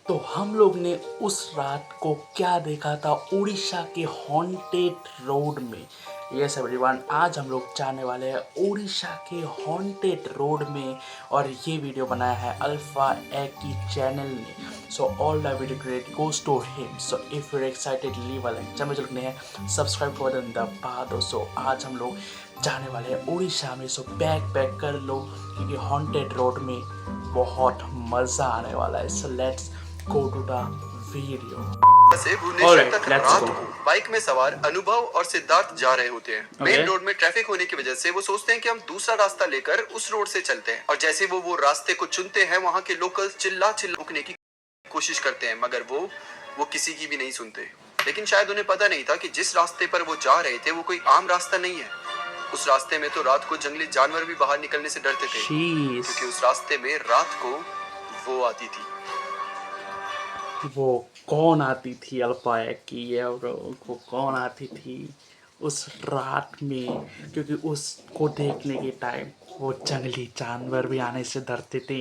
तो हम लोग ने उस रात को क्या देखा था उड़ीसा के हॉन्टेड रोड में। यस एवरीवन, आज हम लोग जाने वाले हैं उड़ीसा के हॉन्टेड रोड में और ये वीडियो बनाया है अल्फा ए की चैनल ने। So all the video credit goes to him. So if you are excited leave a like, channel जो ने सब्सक्राइब बटन दबा दो। सो आज हम लोग जाने वाले हैं उड़ीसा में। सो बैग पैक कर लो क्योंकि हॉन्टेड रोड में बहुत मज़ा आने वाला है। So let's go to the video. से भुवनेश्वर तक let's रात go. को बाइक में सवार अनुभव और सिद्धार्थ जा रहे होते हैं। Okay. मेन रोड में ट्रैफिक होने की वजह से वो सोचते हैं कि हम दूसरा रास्ता लेकर उस रोड से चलते हैं और जैसे वो रास्ते को चुनते हैं वहाँ के लोकल चिल्ला रुकने की कोशिश करते हैं मगर वो किसी की भी नहीं सुनते। लेकिन शायद उन्हें पता नहीं था कि जिस रास्ते पर वो जा रहे थे वो कोई आम रास्ता नहीं है। उस रास्ते में तो रात को जंगली जानवर भी बाहर निकलने से डरते थे क्योंकि उस रास्ते में रात को वो आती थी। वो कौन आती थी अल्फा एक की, वो कौन आती थी उस रात में, क्योंकि उसको देखने के टाइम वो जंगली जानवर भी आने से डरते थे।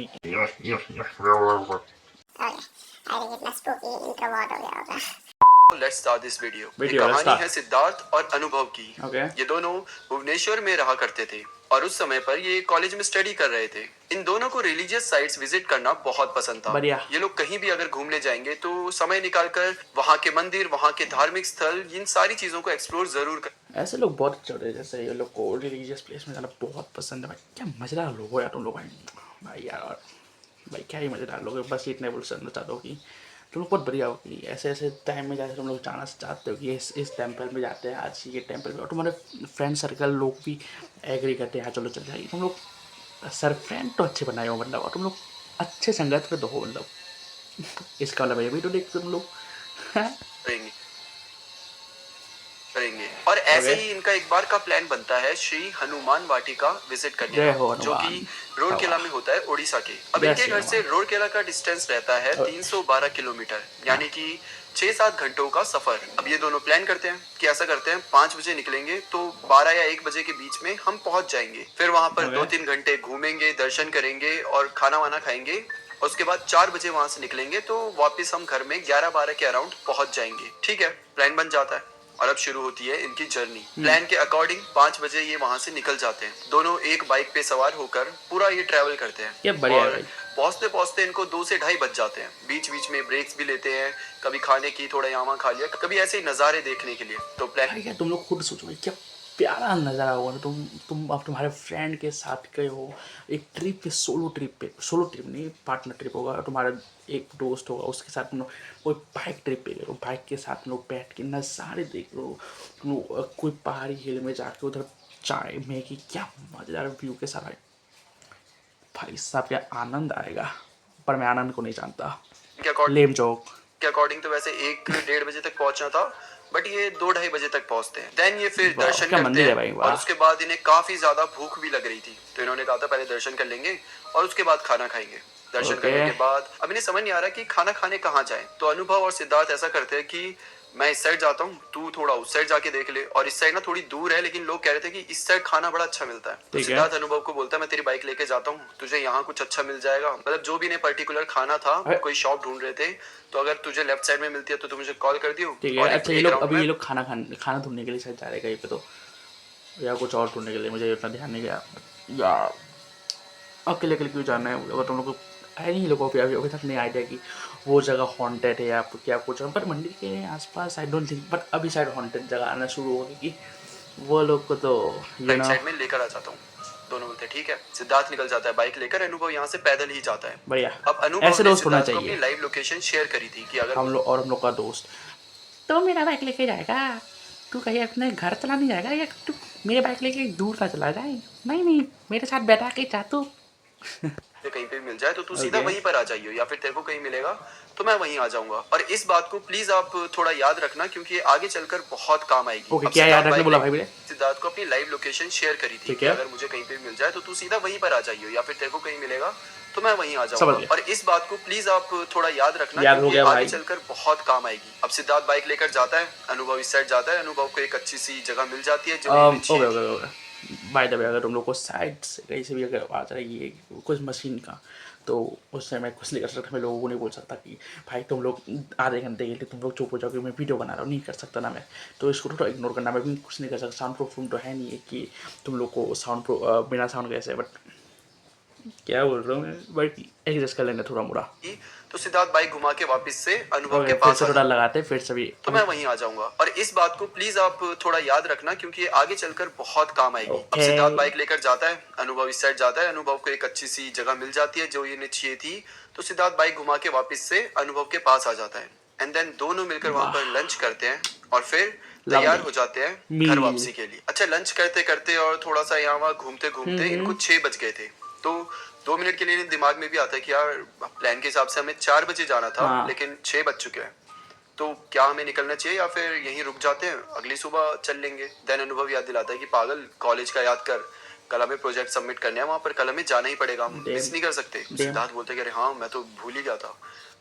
Let's start this video. ये कहानी है सिद्धार्थ और अनुभव की। ये दोनों भुवनेश्वर में रहा करते थे और उस समय पर ये कॉलेज में स्टडी कर रहे थे। इन दोनों को रिलीजियस साइट्स विजिट करना बहुत पसंद था। ये लोग कहीं भी अगर घूमने जाएंगे तो समय निकालकर वहाँ के मंदिर, वहाँ के धार्मिक स्थल, इन सारी चीजों को एक्सप्लोर जरूर कर। ऐसे लोग बहुत अच्छे होते हैं, जैसे ये लोग को रिलीजियस प्लेस में जाना बहुत पसंद है। भाई क्या मजेदार लोग हो यार तुम लोग। भाई यार भाई क्या ही मजेदार लोग है। बस इतने बोल सकना चाहता हूँ कि तुम लोग बहुत बढ़िया हो कि ऐसे ऐसे टाइम में जैसे तुम लोग जाना चाहते हो कि इस टेंपल में जाते हैं, आज ये टेंपल में, और तुम्हारे फ्रेंड सर्कल लोग भी एग्री करते हैं चलो चल जाइए। तुम लोग सर फ्रेंड तो अच्छे बनाए हो मतलब, और तुम लोग अच्छे संगत पे दो हो मतलब। इसका मतलब ये भी तो देख तुम लोग करेंगे और ऐसे ही इनका एक बार का प्लान बनता है श्री हनुमान वाटिका विजिट करने का, जो कि रोडकेला में होता है उड़ीसा के। अब इनके घर से रोडकेला का डिस्टेंस रहता है 312 किलोमीटर, यानी कि 6-7 घंटों का सफर। अब ये दोनों प्लान करते हैं कि ऐसा करते हैं 5 बजे निकलेंगे तो 12 या 1 बजे के बीच में हम पहुंच जाएंगे। फिर वहां पर 2-3 घंटे घूमेंगे, दर्शन करेंगे और खाना वाना खाएंगे और उसके बाद 4 बजे वहां से निकलेंगे तो वापस हम घर में 11-12 के अराउंड पहुंच जाएंगे। ठीक है, प्लान बन जाता है और अब शुरू होती है इनकी जर्नी। प्लान के अकॉर्डिंग 5 बजे ये वहां से निकल जाते हैं। दोनों एक बाइक पे सवार होकर पूरा ये ट्रैवल करते हैं। ये बढ़िया और पहुंचते पहुंचते इनको 2 से 2:30 बज जाते हैं। बीच बीच में ब्रेक्स भी लेते हैं, कभी खाने की थोड़ा यहाँ खा लिया, कभी ऐसे ही नज़ारे देखने के लिए। तो प्लान तुम लोग खुद सोचो क्या प्यारा नज़ारा होगा ना। तुम अब तुम्हारे फ्रेंड के साथ गए हो एक ट्रिप पे, सोलो ट्रिप नहीं, पार्टनर ट्रिप होगा। तुम्हारा एक दोस्त होगा, उसके साथ तुम लोग कोई बाइक ट्रिप पे गए हो, बाइक के साथ तुम लोग बैठ के नज़ारे देख लो। तुम लोग कोई पहाड़ी हिल में जाके उधर चाय मैगी, क्या मज़ेदार व्यू के साथ भाई साहब क्या आनंद आएगा। पर मैं आनंद को नहीं जानता। लेम जोक के अकॉर्डिंग तो वैसे 1-1:30 बजे तक पहुंचना था, बट ये 2-2:30 बजे तक पहुंचते हैं। देन ये फिर दर्शन करते हैं और उसके बाद इन्हें काफी ज्यादा भूख भी लग रही थी, तो इन्होंने कहा था पहले दर्शन कर लेंगे और उसके बाद खाना खाएंगे। दर्शन करने के बाद अब इन्हें समझ नहीं आ रहा कि खाना खाने कहाँ जाए, तो अनुभव और सिद्धार्थ ऐसा करते हैं कि मैं इस साइड जाता हूँ, तू थोड़ा उस साइड जाके देख ले। और इस साइड ना थोड़ी दूर है, लेकिन लोग कह रहे थे कि इस साइड खाना बड़ा अच्छा मिलता है। तो सिद्धार्थ अनुभव को बोलता है मैं तेरी बाइक लेके जाता हूँ, तुझे यहाँ कुछ अच्छा मिल जाएगा। मतलब जो भी इन्हें पर्टिकुलर खाना था, कोई शॉप ढूंढ रहे थे, तो अगर तुझे लेफ्ट साइड में मिलती है तो तू मुझे कॉल कर दियो। अच्छा ये लोग अभी ये लोग खाना ढूंढने के लिए शायद जा रहे कहीं पे, तो या कुछ और ढूंढने के लिए, मुझे इतना ध्यान नहीं गया। या अकेले क्यों जाना है अगर तुम लोग को है नहीं, लोगों को अभी तक नहीं आइडिया कि वो जगह हॉन्टेड है या क्या कुछ। पर मंदिर के आसपास आई डोंट थिंक, बट अभी शायद हॉन्टेड जगह आना शुरू होगी कि वो लोग को तो राइट साइड में लेकर आ जाता हूँ। दोनों बोलते ठीक है। सिद्धार्थ निकल जाता है बाइक लेकर, अनुभव यहाँ से पैदल ही जाता है। बढ़िया। अब अनुभव ऐसे दोस्त होना चाहिए। अपनी लाइव लोकेशन शेयर करी थी कि अगर हम लोग का दोस्त तो मेरा बाइक लेके जाएगा, तू कहीं अपने घर चला नहीं जाएगा, या तू मेरे बाइक लेके दूर का चला जाए। नहीं मेरे साथ बैठा के जा तू। कहीं पे मिल जाए तो तू सीधा वहीं पर आ जाइयो, या फिर तेरे को कहीं मिलेगा तो मैं वहीं आ जाऊंगा। और इस बात को प्लीज आप थोड़ा याद रखना क्योंकि आगे चलकर बहुत काम आएगी। ओके, क्या याद रखने बोला भाई मेरे? सिद्धार्थ को अपनी लाइव लोकेशन शेयर करी थी कि अगर मुझे कहीं पे मिल जाए तो तू सीधा वहीं पर आ जाइयो, या फिर तेरे को कहीं मिलेगा तो मैं वहीं आ जाऊंगा। और इस बात को प्लीज आप थोड़ा याद रखना क्योंकि आगे चलकर बहुत काम आएगी। अब सिद्धार्थ बाइक लेकर जाता है, अनुभव इस साइड जाता है। अनुभव को एक अच्छी सी जगह मिल जाती है जो बाय द वे, अगर तुम लोग को साइड से कहीं से भी अगर आवाज आ रही है कुछ मशीन का, तो उससे मैं कुछ नहीं कर सकता, मैं लोगों को नहीं बोल सकता कि भाई तुम लोग आधे घंटे के लिए तुम लोग चुप हो जाओगे, मैं वीडियो बना रहा हूँ, नहीं कर सकता ना मैं। तो इसको थोड़ा इग्नोर करना, मैं भी कुछ नहीं कर सकता। साउंड प्रूफ रूम तो है नहीं है कि तुम लोग को साउंड प्रूफ बिना साउंड कैसे, बट क्या बोल रहा हूँ मैं, बट एडजस्ट कर लेंगे थोड़ा मोड़ा। तो सिद्धार्थ बाइक घुमा के वापस से अनुभव के ओके, फिर पास से आ थोड़ा जाए लगाते, फिर से भी तो मैं वहीं आ जाऊंगा। और इस बात को प्लीज आप थोड़ा याद रखना क्योंकि ये आगे चलकर बहुत काम आएगी। अब ओके। सिद्धार्थ बाइक लेकर जाता है, अनुभव इस साइड जाता है, अनुभव को एक अच्छी सी जगह मिल जाती है जो ये चाहिए थी। तो सिद्धार्थ बाइक घुमा के वापस से अनुभव के पास आ जाता है एंड देन दोनों मिलकर वहां वाह, पर लंच करते हैं और फिर तैयार लवली हो जाते हैं घर मील। वापसी के लिए। अच्छा, लंच करते करते और थोड़ा सा यहाँ वहाँ घूमते घूमते इनको 6 बज गए थे। तो 2 मिनट के लिए दिमाग में भी आता है कि यार प्लान के हिसाब से हमें 4 बजे जाना था हाँ, लेकिन 6 बज चुके हैं। तो क्या हमें निकलना चाहिए या फिर यहीं रुक जाते हैं, अगली सुबह चल लेंगे। देन अनुभव याद दिलाता है कि पागल, कॉलेज का याद कर, कल हमें प्रोजेक्ट सबमिट करने हैं, वहां पर कल हमें जाना ही पड़ेगा, हम डेम मिस नहीं कर सकते। डेम। सिद्धार्थ बोलते कि अरे हाँ मैं तो भूल ही गया था।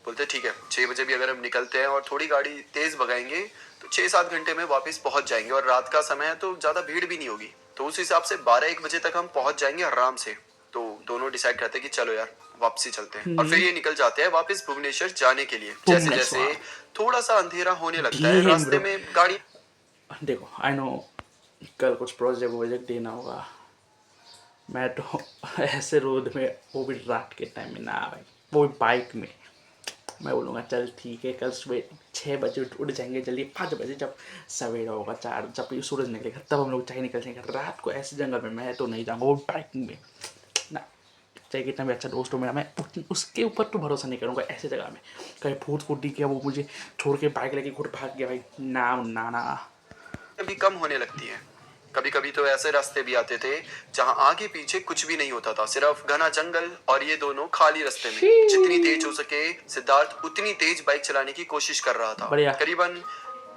बोलते ठीक है, 6 बजे भी अगर हम निकलते हैं और थोड़ी गाड़ी तेज भगाएंगे तो 6-7 घंटे में वापस पहुंच जाएंगे और रात का समय है तो ज्यादा भीड़ भी नहीं होगी। तो उस हिसाब से 12-1 बजे तक हम पहुंच जाएंगे आराम से। तो दोनों डिसाइड करते हैं कि चलो यार वापसी चलते हैं और फिर ये निकल जाते हैं वापस भुवनेश्वर जाने के लिए। जैसे जैसे भुवनेश्वर। थोड़ा सा अंधेरा होने लगता है डेम रास्ते ब्रो। में गाड़ी। देखो आई नो कल कुछ प्रोजेक्ट वोजेक्ट देना होगा, मैं तो ऐसे रोड में, वो भी रात के टाइम में ना भाई, वो भी बाइक में, मैं बोलूँगा चल ठीक है कल सुबह 6 बजे उठ जाएंगे जल्दी, 5 बजे जब सवेरा होगा, 4 जब ये सूरज निकलेगा तब हम लोग चाहे निकल जाएंगे। रात को ऐसे जंगल में मैं तो नहीं जाऊँगा, वो बाइक में ना। चाहे कितना भी अच्छा दोस्त हो मेरा, मैं उसके ऊपर तो भरोसा नहीं करूँगा ऐसे जगह में। कहीं भूत फूट दिख गया, वो मुझे छोड़ के बाइक लेके खुद भाग गया, भाई ना ना ना। भी कम होने लगती है। कभी कभी तो ऐसे रास्ते भी आते थे जहां आगे पीछे कुछ भी नहीं होता था, सिर्फ घना जंगल और ये दोनों खाली रास्ते में। जितनी तेज हो सके सिद्धार्थ उतनी तेज बाइक चलाने की कोशिश कर रहा था। बढ़िया। करीबन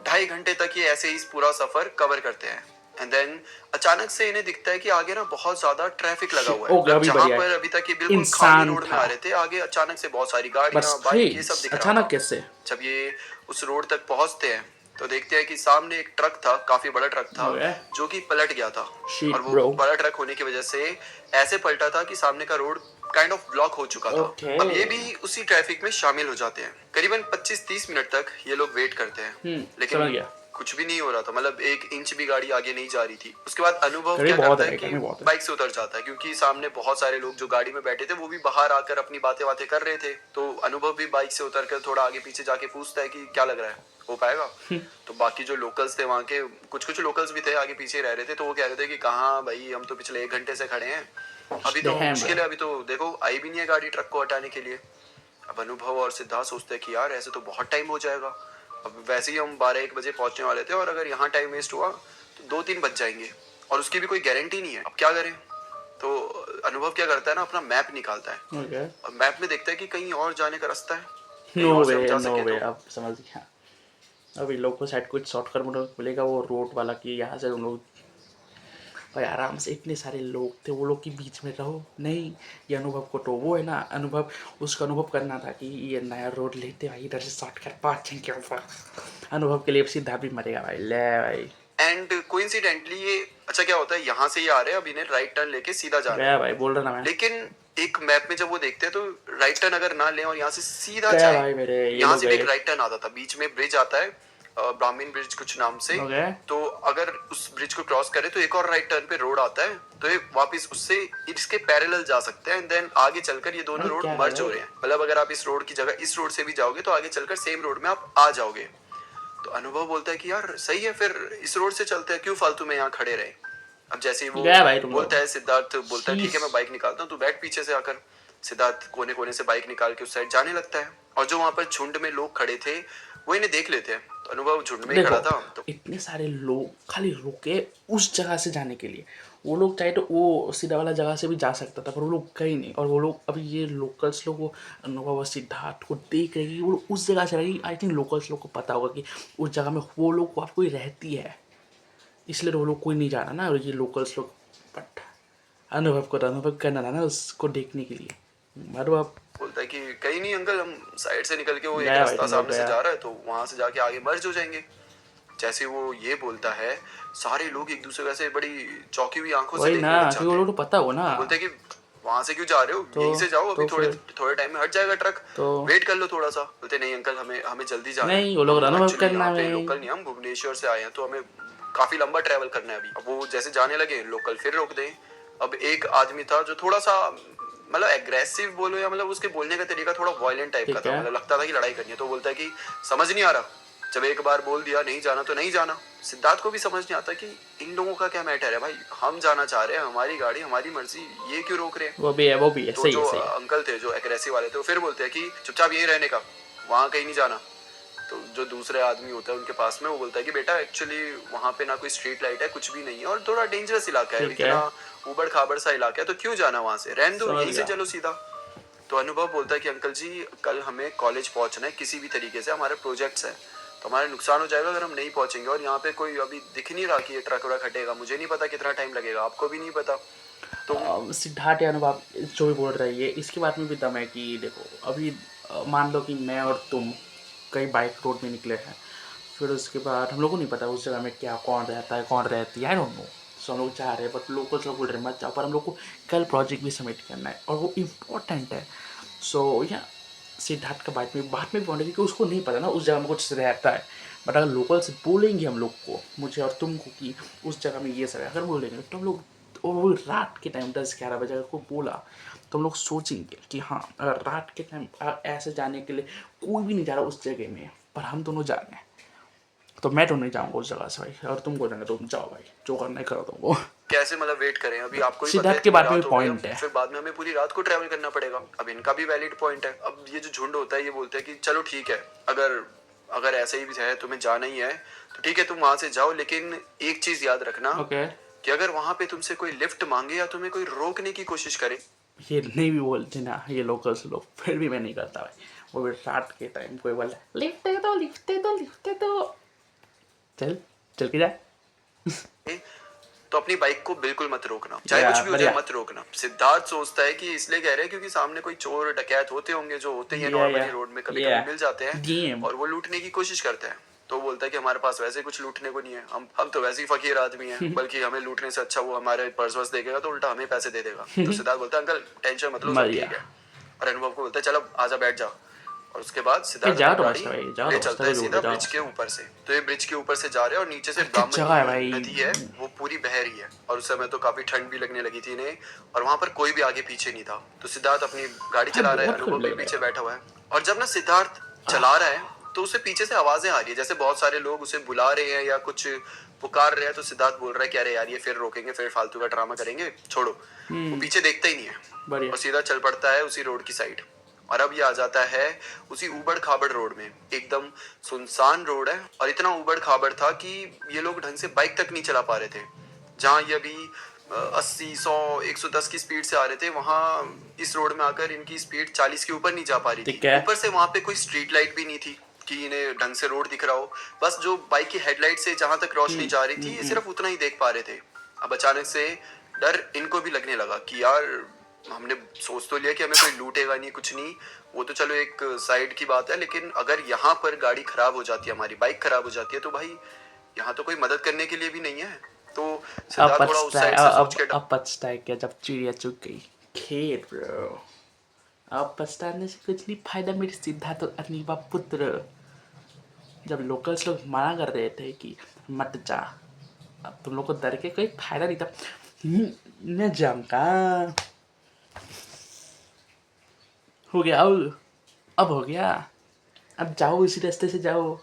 2.5 घंटे तक ये ऐसे ही पूरा सफर कवर करते हैं एंड देन अचानक से इन्हें दिखता है कि आगे ना बहुत ज्यादा ट्रैफिक लगा हुआ है। ओके, मतलब अभी जहां बढ़िया पर है। अभी तक ये बिल्कुल खाली इंसान रोड में था आ रहे थे, आगे अचानक से बहुत सारी गाड़ियां, बस बाइक, ये भाई, सब दिख रहा अचानक था। कैसे। जब ये उस रोड तक पहुंचते हैं तो देखते हैं कि सामने एक ट्रक था, काफी बड़ा ट्रक था ओके, जो कि पलट गया था। और शीट वो ब्रो। बड़ा ट्रक होने की वजह से ऐसे पलटा था कि सामने का रोड काइंड ऑफ ब्लॉक हो चुका था। ओके। अब ये भी उसी ट्रैफिक में शामिल हो जाते हैं। करीबन 25-30 मिनट तक ये लोग वेट करते हैं समझ लेकिन गया। कुछ भी नहीं हो रहा था, मतलब 1 इंच भी गाड़ी आगे नहीं जा रही थी। उसके बाद अनुभव गर्मी क्या बहुत करता है है भाई, कि गर्मी बहुत है। बाइक से उतर जाता है क्योंकि सामने बहुत सारे लोग जो गाड़ी में बैठे थे वो भी बाहर आकर अपनी बातें बातें कर रहे थे। तो अनुभव भी बाइक से उतर कर थोड़ा आगे पीछे जाके पूछता है कि क्या लग रहा है, हो पाएगा। तो बाकी जो लोकल्स थे वहाँ के, कुछ कुछ लोकल्स भी थे आगे पीछे रह रहे थे, तो वो कह रहे थे कि कहाँ भाई, हम तो पिछले 1 घंटे से खड़े हैं, अभी तो डैम ब्रो। मुश्किल है, अभी तो देखो आई भी नहीं है गाड़ी ट्रक को हटाने के लिए। अब अनुभव और सिद्धार्थ सोचते हैं कि यार ऐसे तो बहुत टाइम हो जाएगा। अब वैसे ही हम 12-1 बजे पहुंचने वाले थे और अगर यहाँ टाइम वेस्ट हुआ तो 2-3 बज जाएंगे और उसकी भी कोई गारंटी नहीं है। अब क्या करें। तो अनुभव क्या करता है ना, अपना मैप निकालता है ओके। और मैप में देखता है कि कहीं और जाने का रास्ता है, कहीं नो और से वे, हम जा नो सके वे, तो। अब समझ गया। अभी लोग को शायद कुछ शॉर्टकट मिलेगा, वो रोड वाला कि यहाँ से हम लोग भाई आराम से, इतने सारे लोग थे, वो लोग के बीच में रहो नहीं। ये अनुभव को तो वो है ना, अनुभव उसका अनुभव करना था कि ये नया रोड लेते भाई, इधर से शॉर्टकट पहुँच जाएंगे ऊपर। अनुभव के लिए सीधा भी मरेगा भाई, ले भाई। एंड कोइंसिडेंटली ये, अच्छा क्या होता है, यहाँ से ये आ रहे हैं, अब इन्हें राइट टर्न लेके सीधा जाना गया है। भाई, बोल रहा ना मैं। लेकिन एक मैप में जब वो देखते हैं तो राइट टर्न अगर ना लें और यहाँ से सीधा गया जाएं, भाई मेरे, ये यहाँ लोग से भी एक गए। राइट टर्न आता था, बीच में ब्रिज आता है, ब्राह्मीण ब्रिज कुछ नाम से। ओके। तो अगर उस ब्रिज को क्रॉस करें तो एक और राइट टर्न पे रोड आता है, तो ये वापस उससे इसके पैरेलल जा सकते हैं एंड देन आगे चलकर ये दोनों अरे रोड क्या है मर्ज हो भाई। रहे हैं। मतलब अगर आप इस रोड की जगह इस रोड से भी जाओगे तो आगे चलकर सेम रोड में आप आ जाओगे। तो अनुभव बोलता है कि यार सही है, फिर इस रोड से चलते हैं, क्यों फालतू में यहाँ खड़े रहे। अब जैसे ही वो गया भाई तुम बोलता लोग। है, सिद्धार्थ बोलता है ठीक है शीश। मैं बाइक निकालता हूँ, तू बैठ पीछे से आकर। सिद्धार्थ कोने कोने से बाइक निकाल के उस साइड जाने लगता है और जो वहां पर झुंड में लोग खड़े थे वो इन्हें देख लेते हैं। तो अनुभव झुंड में ही देखो, खड़ा था तो इतने सारे लोग खाली रुके उस जगह से जाने के लिए, वो लोग चाहे तो वो सीधा वाला जगह से भी जा सकता था, पर वो लोग गए नहीं। और वो लोग अभी ये लोकल्स लोग वो अनुभव और सिद्धार्थ को देख रहे कि वो लोग उस जगह से रहे। आई थिंक लोकल्स लोग को पता होगा कि उस जगह में वो लोग वहाँ कोई रहती है, इसलिए तो वो लोग कोई नहीं जा रहा ना, और ये लोकल्स लोग। बट अनुभव को तो अनुभव करना था ना उसको देखने के लिए। मारो आप। बोलता है कि कहीं नहीं अंकल, हम साइड से निकल के, वो एक गया भाई रास्ता तुम लोग, सामने से गया। जा रहा है तो वहां से जाके आगे मर्ज हो जाएंगे। जैसे वो ये बोलता है सारे लोग एक दूसरे से बड़ी चौंकी हुई आंखों से वही देखने ना, लग क्योंकि वो जाते लोग हैं। तो पता हो ना। बोलते हैं कि वहां से क्यों जा रहे हो, यहीं से जाओ, अभी थोड़े थोड़े टाइम में हट जाएगा ट्रक, वेट कर लो थोड़ा सा। बोलते नहीं अंकल, हमें हमें जल्दी जाना है, नहीं वो लोग अनुभव एक्चुअली करना यहाँ पे है। लोकल नहीं, हम भुवनेश्वर से आए हैं, तो हमें काफी लंबा ट्रेवल करना है अभी। अब वो जैसे जाने लगे लोकल फिर रोक दें। अब एक आदमी था जो थोड़ा सा मतलब एग्रेसिव बोलो या मतलब उसके बोलने का तरीका थोड़ा वायलेंट टाइप का था, मतलब लगता था कि लड़ाई करनी है। तो बोलता है कि समझ नहीं आ रहा, जब एक बार बोल दिया नहीं जाना तो नहीं जाना। सिद्धार्थ को भी समझ नहीं आता कि इन लोगों का क्या मैटर है भाई, हम जाना चाह रहे हैं, हमारी गाड़ी हमारी मर्जी, ये क्यों रोक रहे हैं। वो भी है तो सही जो है, सही है। अंकल थे जो एग्रेसिव वाले थे वो फिर बोलते हैं कि चुपचाप यहीं रहने का, वहां कहीं नहीं जाना। तो जो दूसरे आदमी होता है उनके पास में, वो बोलता है कि बेटा एक्चुअली वहां पे ना कोई स्ट्रीट लाइट है, कुछ भी नहीं है, और थोड़ा डेंजरस इलाका है, इतना उबड़ खाबड़ सा इलाका है, तो क्यों जाना वहां से, रहने दो, यहीं से चलो सीधा। तो अनुभव बोलता है कि अंकल जी कल हमें कॉलेज पहुंचना है किसी भी तरीके से, हमारे प्रोजेक्ट्स है, तो हमारा नुकसान हो जाएगा अगर हम नहीं पहुंचेंगे। और यहाँ पे कोई अभी दिख नहीं रहा कि ये ट्रक व्रक हटेगा, मुझे नहीं पता कितना टाइम लगेगा, आपको भी नहीं पता। तो सिद्धार्थ या अनुभव जो भी बोल रही है इसके बारे में भी दम है कि देखो अभी मान लो कि मैं और तुम कई बाइक रोड में निकले हैं, फिर उसके बाद हम लोग को नहीं पता उस जगह में क्या कौन रहता है कौन रहती है, आई डोंट नो। सो हम लोग जा रहे हैं बट लोकल लोग बोल रहे हैं मत जाओ, पर हम लोग को कल प्रोजेक्ट भी सबमिट करना है और वो इम्पोर्टेंट है। सो या सिद्धार्थ का बात में भी पॉइंट है कि उसको नहीं पता ना उस जगह में कुछ रहता है, बट अगर लोकल से बोलेंगे हम लोग को, मुझे और तुमको, कि उस जगह में ये सब है, अगर बोलेंगे तो हम लोग, और वो रात के टाइम 10-11 बजे अगर को बोला तो हम लोग सोचेंगे कि हाँ अगर रात के टाइम ऐसे जाने के लिए कोई भी नहीं जा रहा उस जगह में, पर हम दोनों जा रहे हैं, तो मैं तो नहीं जाऊँगा उस जगह से भाई, और तुमको जाना तुम जाओ भाई, जो करना है करो तुमको। कैसे मतलब वेट करें, अभी आपको भी पता है सिद्धार्थ के इतनी बाद में रात भी हो गई, पॉइंट है। फिर बाद में हमें पूरी रात को ट्रैवल करना पड़ेगा। अब इनका भी वैलिड पॉइंट है। अब ये जो झुंड होता है ये बोलते हैं कि चलो ठीक है, अगर अगर ऐसे ही भी है, तुम्हें जाना ही है तो ठीक है, तुम वहां से जाओ, लेकिन एक चीज याद रखना कि अगर वहां पे तुमसे कोई लिफ्ट मांगे या तुम्हें कोई रोकने की कोशिश करे, ये नहीं भी बोलते ना ये लोकल्स लोग, फिर भी मैं नहीं करता भाई। वो भी रात के टाइम कोई बोला लिफ्ट दे दो लिफ्ट दे दो लिफ्ट दे दो, चल चल के जा। तो अपनी बाइक को बिल्कुल मत रोकना, चाहे कुछ भी हो जाए मत रोकना। सिद्धार्थ सोचता है कि इसलिए कह रहे हैं क्योंकि सामने कोई चोर डकैत होते होंगे, जो होते ही नॉर्मली रोड में कभी कभी मिल जाते हैं और वो लूटने की कोशिश करते हैं। तो बोलता है कि हमारे पास वैसे कुछ लूटने को नहीं है, हम तो वैसे ही फकीर आदमी हैं, बल्कि हमें लूटने से अच्छा वो हमारे पर्स वर्स देखेगा तो उल्टा हमें पैसे दे देगा। तो सिद्धार्थ बोलता है अंकल टेंशन मत लो, सब ठीक है। और अनुभव को बोलता है चलो आजा बैठ जा। और उसके बाद सिद्धार्थ अपनी गाड़ी ले चलता है सीधा ब्रिज के ऊपर से। तो ये ब्रिज के ऊपर से जा रहे हैं और नीचे से ब्राह्मणी नदी है वो पूरी बह रही है, और उस समय तो काफी ठंड भी लगने लगी थी इन्हें, और वहां पर कोई भी आगे पीछे नहीं था। तो सिद्धार्थ अपनी गाड़ी चला रहा है, अनुभव भी पीछे बैठा हुआ है। और जब ना सिद्धार्थ चला रहा है तो उसे पीछे से आवाजें आ रही है, जैसे बहुत सारे लोग उसे बुला रहे हैं या कुछ पुकार रहे हैं। तो सिद्धार्थ बोल रहा है कि अरे यार ये फिर रोकेंगे, फिर फालतू का ड्रामा करेंगे, छोड़ो। वो पीछे देखता ही नहीं है और सीधा चल पड़ता है उसी रोड की साइड। और अब ये आ जाता है उसी ऊबड़ खाबड़ रोड में, एकदम सुनसान रोड है, और इतना ऊबड़ खाबड़ था कि ये लोग ढंग से बाइक तक नहीं चला पा रहे थे। जहाँ ये अभी 80, 100, 110 की स्पीड से आ रहे थे, वहां इस रोड में आकर इनकी स्पीड 40 के ऊपर नहीं जा पा रही थी। ऊपर से वहां पे कोई स्ट्रीट लाइट भी नहीं थी कि इन्हें ढंग से रोड दिख रहा हो, बस जो बाइक की हेडलाइट से जहां तक रोशनी जा रही थी सिर्फ उतना ही देख पा रहे थे। अब अचानक से डर इनको भी लगने लगा कि यार हमने सोच तो लिया कि हमें कोई लूटेगा नहीं, कुछ नहीं, वो तो चलो एक साइड की बात है, लेकिन अगर यहाँ पर गाड़ी खराब हो जाती है, हमारी बाइक खराब हो जाती है, तो भाई यहाँ तो कोई मदद करने के लिए भी नहीं है। तो सिद्धार्थ थोड़ा उस साइड से सोच के अब पछता है क्या जब चिड़िया चुग गई खेत ब्रो। अब पछताने से कुछ नहीं फायदा मेरे सिद्धार्थ और अनिबा पुत्र। जब लोकल्स लोग मना कर रहे थे कि मत जा, अब तुम लोग को डर के कोई फायदा नहीं था, मैं जाऊंगा। हो गया अब हो गया, अब जाओ इसी रास्ते से जाओ।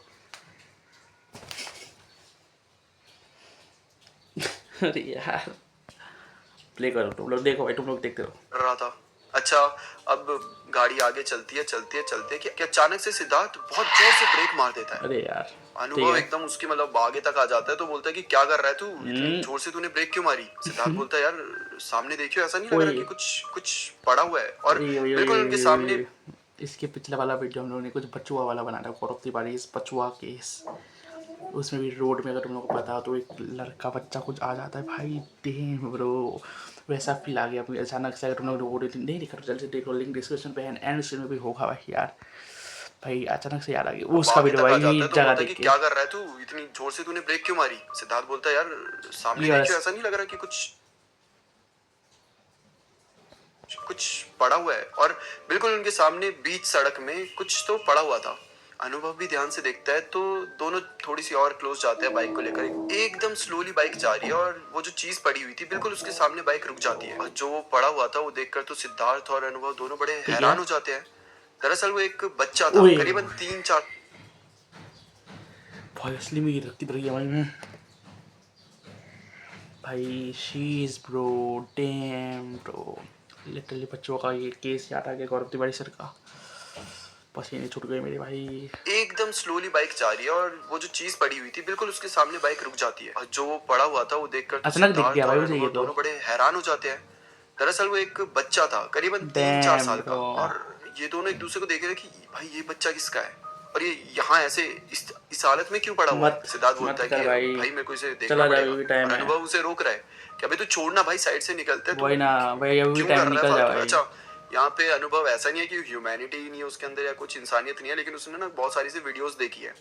अरे यार प्ले करो तुम लोग, देखो भाई तुम लोग देखते रहो। रहा था। अच्छा, अब गाड़ी आगे चलती है कि अचानक से सिद्धार्थ बहुत जोर से ब्रेक मार देता है। अरे यार अनुभव एकदम उसकी मतलब आगे तक आ जाता है, तो बोलता है कि क्या कर रहा है तू, इतनी जोर से तूने ब्रेक क्यों मारी। सिद्धार्थ बोलता है यार सामने देखियो, ऐसा नहीं लग रहा कि कुछ पड़ा हुआ है। और बिल्कुल उनके सामने इसके पिछले वाला वीडियो हम लोगों ने कुछ बचुआ वाला बनाया, गौरव तिवारी इस बचुआ केस, उसमें भी रोड में अगर तुम लोग को पता हो तो एक लड़का बच्चा कुछ आ जाता है भाई, डैम ब्रो वैसा फील आ गया मुझे अचानक से। अगर तुम लोग वो नहीं देखा तो जल्द से देखो, लिंक डिस्क्रिप्शन पे है, एंड स्क्रीन में भी होगा भाई। यार भाई अचानक से याद आ गया उसका वीडियो भाई जगह देख के। क्या कर रहा है तू, इतनी जोर से तूने ब्रेक क्यों मारी। सिद्धार्थ बोलता है यार सामने देखियो, ऐसा नहीं लग रहा कि कुछ कुछ पड़ा हुआ है और बिल्कुल उनके सामने बीच सड़क में कुछ तो पड़ा हुआ था। अनुभव भी ध्यान से देखता है तो दोनों थोड़ी सी और क्लोज जाते हैं बाइक को लेकर। एकदम स्लोली बाइक जा रही है और वो जो चीज पड़ी हुई थी बिल्कुल उसके सामने बाइक रुक जाती है और जो वो पड़ा हुआ था वो देखकर तो सिद्धार्थ और अनुभव दोनों बड़े ठीक हैरान है। हो जाते हैं। दरअसल वो एक बच्चा था, ओए करीबन 3-4। भाई असली में ये रखी रही है भाई मैं भाई शीज ब्रो डैम ब्रो लिटरली बच्चों का ये केस याद आ गया गौरव तिवारी सर का पसीने छूट गए मेरे भाई। एकदम स्लोली बाइक जा रही है और वो जो चीज पड़ी हुई थी बिल्कुल उसके सामने बाइक रुक जाती है और जो वो पड़ा हुआ था वो देखकर तो अचानक दिख सिद्धार्थ गया भाई और मुझे ये अनुभव तो। दोनों बड़े हैरान हो जाते हैं। दरअसल वो एक बच्चा था, करीबन 3-4 डैम साल का ब्रो और ये दोनों एक दूसरे को देख रहे कि भाई ये बच्चा किसका है और ये यहाँ ऐसे इस हालत में क्यों पड़ा हुआ है। मत सिद्धार्थ मत बोलता है कर कि भाई भाई मेरे को इसे देखना चला जा पड़ेगा अभी भी टाइम और है। अनुभव उसे रोक रहा है कि अभी तू छोड़ना भाई, साइड से निकलते हैं, तू वही ना भाई अभी भी क्यों टाइम कर रहा है निकल जा फालतू। भाई। अच्छा, यहाँ पे अनुभव ऐसा नहीं है कि ह्यूमैनिटी ही नहीं है उसके अंदर या कुछ इंसानियत नहीं है, लेकिन उसने ना बहुत सारी सी वीडियोस देखी है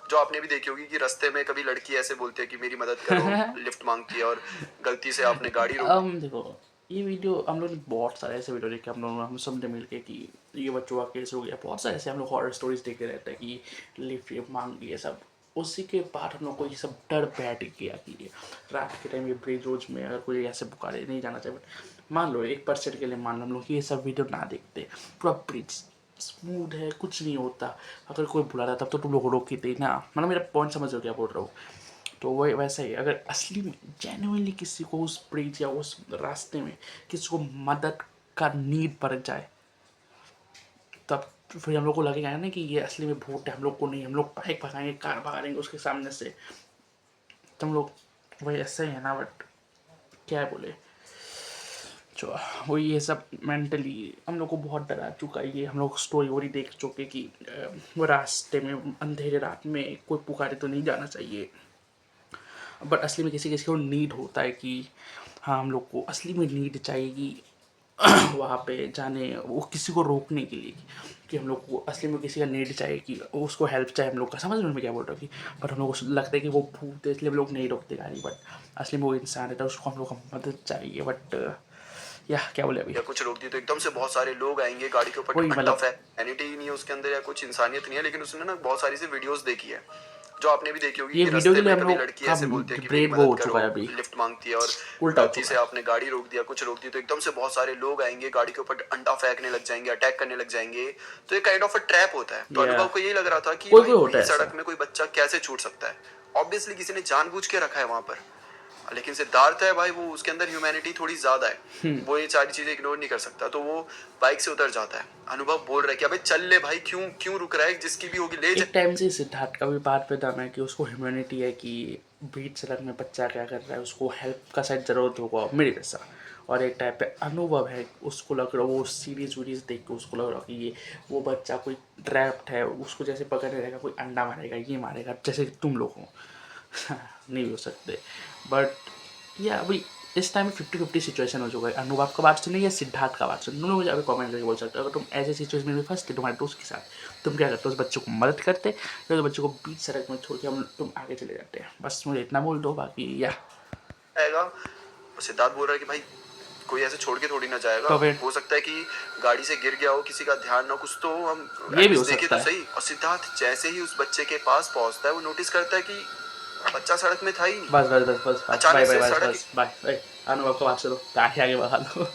जो आपने भी देखी होगी कि रास्ते में कभी लड़की ऐसे बोलती है कि मेरी मदद करो, लिफ्ट मांगती है और गलती से आपने गाड़ी रोक। देखो ये वीडियो हम लोग ने बहुत सारे ऐसे वीडियो देखे हम सब ने मिल के कि ये बच्चों का केस हो गया। बहुत सारे ऐसे हम लोग हॉरर स्टोरीज देखते रहते हैं कि लिफ्ट मांग ये सब। उसी के बाद हम लोग को ये सब डर बैठ गया कि ये रात के टाइम ये ब्रिज रोज में अगर कोई ऐसे पुकारे नहीं जाना चाहिए। बट मान लो 1% के लिए मान लो हम लोग कि ये सब वीडियो ना देखते, पूरा ब्रिज स्मूथ है कुछ नहीं होता, अगर कोई बुला रहा तब तो तुम लोग रोक ही थे ना। मतलब मेरा पॉइंट समझ लो क्या बोल रहा हूँ। तो वही वैसा ही अगर असली में जेन्युइनली किसी को उस ब्रिज या उस रास्ते में किसी को मदद का नीड पड़ जाए तब फिर हम लोग को लगेगा ना कि ये असली में भूत है। हम लोग को नहीं, हम लोग बाइक भगाएंगे कार भगाएंगे उसके सामने से। तो हम लोग वही ऐसा ही है ना। बट क्या बोले जो वो ये सब मेंटली हम लोग को बहुत डरा चुका है। ये हम लोग स्टोरी वोरी देख चुके कि वो रास्ते में अंधेरे रात में कोई पुकारे तो नहीं जाना चाहिए। बट असली में किसी किसी को नीड होता है कि हाँ हम लोग को असली में नीड चाहिए कि वहाँ पे जाने वो किसी को रोकने के लिए कि हम लोग को असली में किसी का नीड चाहिए कि उसको हेल्प चाहिए हम लोग का। समझ में मैं क्या बोल रहा हूँ कि बट हम लोग को लगता है कि वो भूत है इसलिए हम लोग नहीं रोकते गाड़ी। बट असली में वो इंसान है तो उसको हम लोग का मदद चाहिए। बट या क्या बोले अभी या कुछ रोक दी तो एकदम से बहुत सारे लोग आएंगे गाड़ी के ऊपर। वही अंडा मतलब एनिटी ही नहीं है उसके अंदर या कुछ इंसानियत नहीं है, लेकिन उसने ना बहुत सारी सी वीडियोस देखी है जो आपने भी देखी होगी ये कि वीडियो के रास्ते लिए में हम कभी लोग लड़की का ऐसे बोलती है कि मेरी ब्रेन वो मदद हो करो, चुका है अभी लिफ्ट मांगती है और उल्टा हो गलती चुका से है। आपने गाड़ी रोक दिया, कुछ रोक दिया तो एकदम से बहुत सारे लोग आएंगे गाड़ी के ऊपर, अंडा फेंकने लग जाएंगे, अटैक करने लग जाएंगे। तो ये काइंड ऑफ अ ट्रैप होता है। तो या अनुभव को यही लग रहा था कि कोई भाई कोई होता है बीच सड़क ऐसा। में कोई बच्चा कैसे छूट सकता है। ऑब्वियसली किसी ने जानबूझ के रखा है वहां पर, लेकिन सिद्धार्थ है भाई वो उसके अंदर ह्यूमैनिटी थोड़ी ज्यादा है, वो ये सारी चीजें इग्नोर नहीं कर सकता। तो वो बाइक से उतर जाता है। अनुभव बोल रहा है कि अबे चल ले भाई, क्यों क्यों रुक रहा है, जिसकी भी होगी ले जा। एक टाइम से सिद्धार्थ का भी बात पे दम है कि उसको ह्यूमैनिटी है कि बीच सड़क में बच्चा क्या कर रहा है उसको हेल्प का शायद ज़रूरत होगा मेरे जैसा। और एक टाइप पे अनुभव है उसको लग रहा वो सीरीज वीरीज देख के उसको लग रहा कि ये वो बच्चा कोई ट्रैप्ड है उसको जैसे पकड़ने रहेगा कोई अंडा मारेगा ये मारेगा जैसे तुम लोग हो। नहीं हो सकते। बट या अभी इस टाइम 50-50 सिचुएशन हो चुका है। अनुभव का बात सुनिए या सिद्धार्थ का बात सुनिए, दोनों मुझे अभी कमेंट करके बोल सकते हो। अगर तुम ऐसे सिचुएशन में फंसते तुम्हारे दोस्त के साथ तुम क्या करते हो, उस बच्चे को मदद करते या उस बच्चे को बीच सड़क में छोड़ के तुम आगे चले जाते हैं। बस मुझे इतना बोल दो बाकी या जाएगा। सिद्धार्थ बोल रहा है कि भाई कोई ऐसे छोड़ के थोड़ी ना जाएगा, तो फिर हो सकता है कि गाड़ी से गिर गया हो, किसी का ध्यान ना, कुछ तो हम ये भी हो देखे सकता तो है। सही। और सिद्धार्थ जैसे ही उस बच्चे के पास पहुंचता है वो नोटिस करता है कि बच्चा सड़क में था ही नहीं। बस बस बस बस बाय अचानक बाय से बस सड़क बस बाय। अनुभव का बात चलो आगे आगे बढ़ा दो।